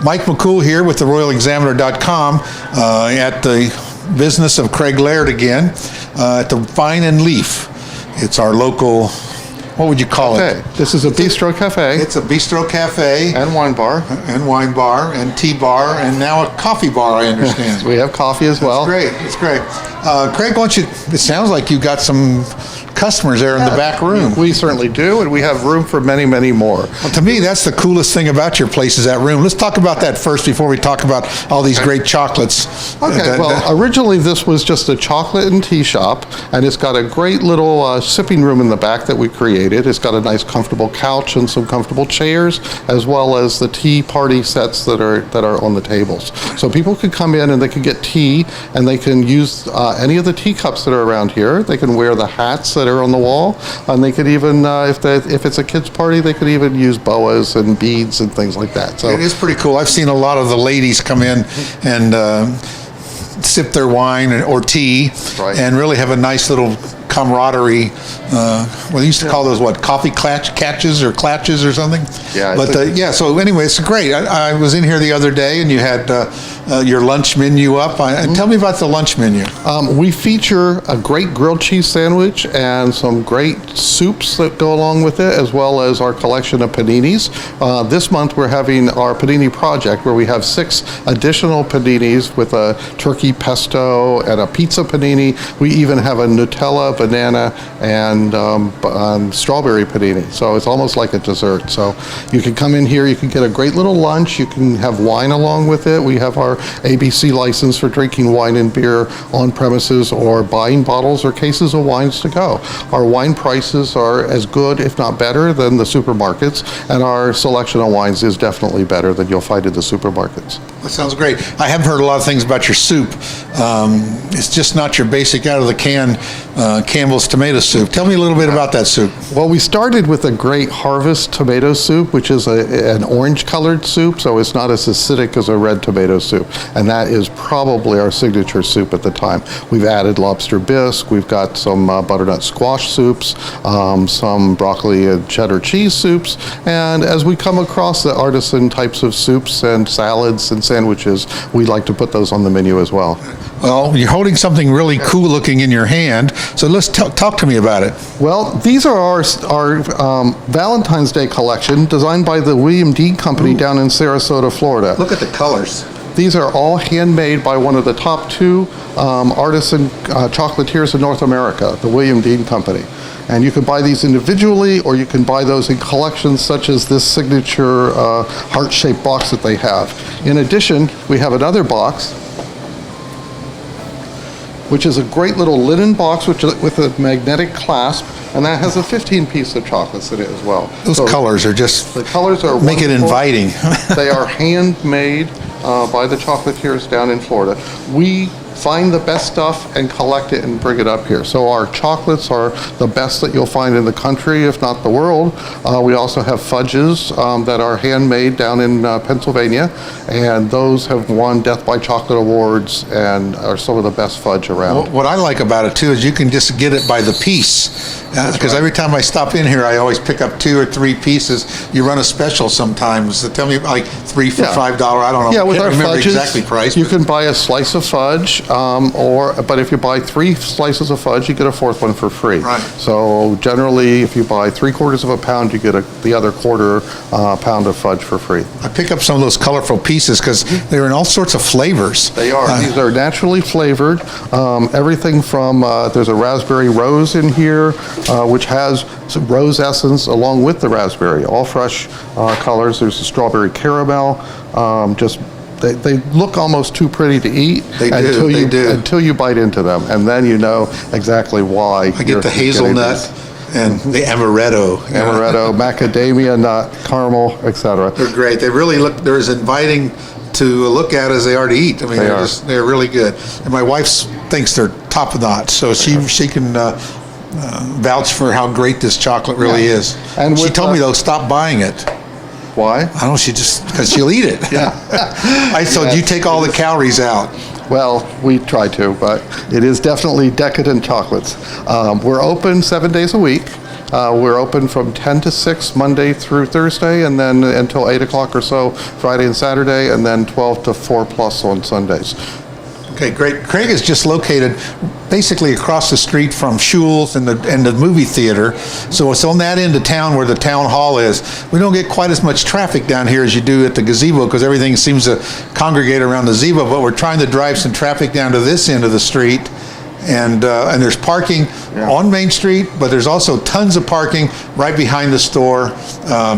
Mike McCool here with the RoyalExaminer.com at the business of Craig Laird again, at the Vine and Leaf. It's our local, what would you call it? This is a bistro cafe. It's a bistro cafe. And wine bar. And wine bar, and tea bar, and now a coffee bar, I understand. We have coffee as well. That's great. Craig, it sounds like you got some customers there in the back room. We certainly do, and we have room for many, many more. Well, to me, that's the coolest thing about your place is that room. Let's talk about that first before we talk about all these great chocolates. Okay, originally this was just a chocolate and tea shop, and it's got a great little sipping room in the back that we created. It's got a nice comfortable couch and some comfortable chairs, as well as the tea party sets that are on the tables. So people could come in and they can get tea, and they can use any of the teacups that are around here. They can wear the hats that are on the wall, and they could even, if it's a kids' party, they could even use boas and beads and things like that. So it is pretty cool. I've seen a lot of the ladies come in and sip their wine or tea, and really have a nice little camaraderie. They used to call those coffee catches or clatches or something. Yeah. But so anyway, it's great. I was in here the other day, and you had your lunch menu up. And tell me about the lunch menu. We feature a great grilled cheese sandwich and some great soups that go along with it, as well as our collection of paninis. This month we're having our panini project, where we have 6 additional paninis with a turkey pesto and a pizza panini. We even have a Nutella, banana, and strawberry panini. So it's almost like a dessert. So you can come in here, you can get a great little lunch, you can have wine along with it. We have our ABC license for drinking wine and beer on premises, or buying bottles or cases of wines to go. Our wine prices are as good, if not better, than the supermarkets, and our selection of wines is definitely better than you'll find at the supermarkets. That sounds great. I have heard a lot of things about your soup. It's just not your basic out of the can Campbell's tomato soup. Tell me a little bit about that soup. Well, we started with a great harvest tomato soup, which is an orange colored soup, so it's not as acidic as a red tomato soup, and that is probably our signature soup at the time. We've added lobster bisque, we've got some butternut squash soups, some broccoli and cheddar cheese soups, and as we come across the artisan types of soups and salads and sandwiches, we like to put those on the menu as well. Well, you're holding something really cool looking in your hand, so let's talk to me about it. Well, these are our Valentine's Day collection, designed by the William Dean Company down in Sarasota, Florida. Look at the colors. These are all handmade by one of the top 2 artisan chocolatiers in North America, the William Dean Company. And you can buy these individually, or you can buy those in collections, such as this signature heart-shaped box that they have. In addition, we have another box, which is a great little linen box with a magnetic clasp, and that has a 15-piece of chocolates in it as well. Those colors are just, the colors are make it wonderful. inviting. They are handmade by the chocolatiers down in Florida. We find the best stuff and collect it and bring it up here. So our chocolates are the best that you'll find in the country, if not the world. We also have fudges that are handmade down in Pennsylvania, and those have won Death by Chocolate awards and are some of the best fudge around. What I like about it too is you can just get it by the piece. Because every time I stop in here, I always pick up 2 or 3 pieces. You run a special sometimes. So tell me, like 3 for $5. I don't know. Yeah, with I our can't remember fudges, exactly price. you can buy a slice of fudge, but if you buy 3 slices of fudge, you get a 4th one for free. Right. So generally, if you buy 3/4 of a pound, you get the other 1/4 pound of fudge for free. I pick up some of those colorful pieces because they're in all sorts of flavors. They are. These are naturally flavored. Everything from, there's a raspberry rose in here, which has some rose essence along with the raspberry. All fresh colors. There's a strawberry caramel. They look almost too pretty to eat until you bite into them, and then you know exactly why. I get the hazelnut and the amaretto. Amaretto, macadamia nut, caramel, etc. They're great. They really look, they're as inviting to look at as they are to eat. I mean, they're really good. And my wife thinks they're top notch, so she can vouch for how great this chocolate really is. And she told me though, stop buying it. Why? I don't know, because she'll eat it. So you take all the calories out. Well, we try to, but it is definitely decadent chocolates. We're open 7 days a week. We're open from 10 to 6 Monday through Thursday, and then until 8 o'clock or so Friday and Saturday, and then 12 to 4 plus on Sundays. Okay, great. Craig is just located basically across the street from Schul's and the movie theater. So it's on that end of town where the town hall is. We don't get quite as much traffic down here as you do at the gazebo because everything seems to congregate around the gazebo, but we're trying to drive some traffic down to this end of the street. And there's parking on Main Street, but there's also tons of parking right behind the store,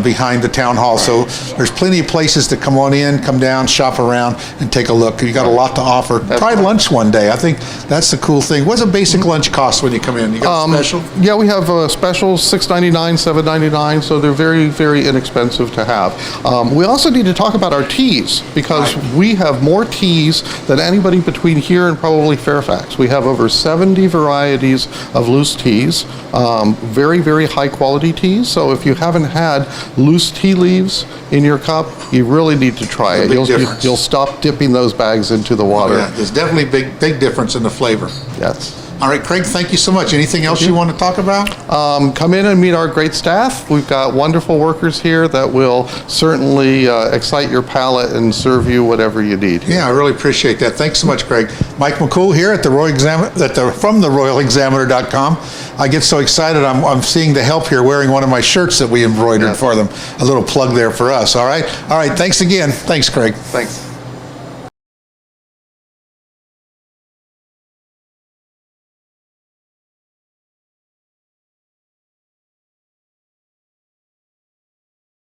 behind the town hall. So there's plenty of places to come on in, come down, shop around, and take a look. You got a lot to offer. Try lunch one day. I think that's the cool thing. What's a basic lunch cost when you come in? You got a special? Yeah, we have specials, $6.99, $7.99, so they're very, very inexpensive to have. We also need to talk about our teas because we have more teas than anybody between here and probably Fairfax. We have over 70 varieties of loose teas, very, very high quality teas. So if you haven't had loose tea leaves in your cup, you really need to try it. You'll stop dipping those bags into the water. Oh, yeah. There's definitely big difference in the flavor. Yes. All right, Craig, thank you so much. Anything else you want to talk about? Come in and meet our great staff. We've got wonderful workers here that will certainly excite your palate and serve you whatever you need. Yeah, I really appreciate that. Thanks so much, Craig. Mike McCool here at the from the RoyalExaminer.com. I get so excited. I'm seeing the help here wearing one of my shirts that we embroidered for them. A little plug there for us. All right. Thanks again. Thanks, Craig. Thanks.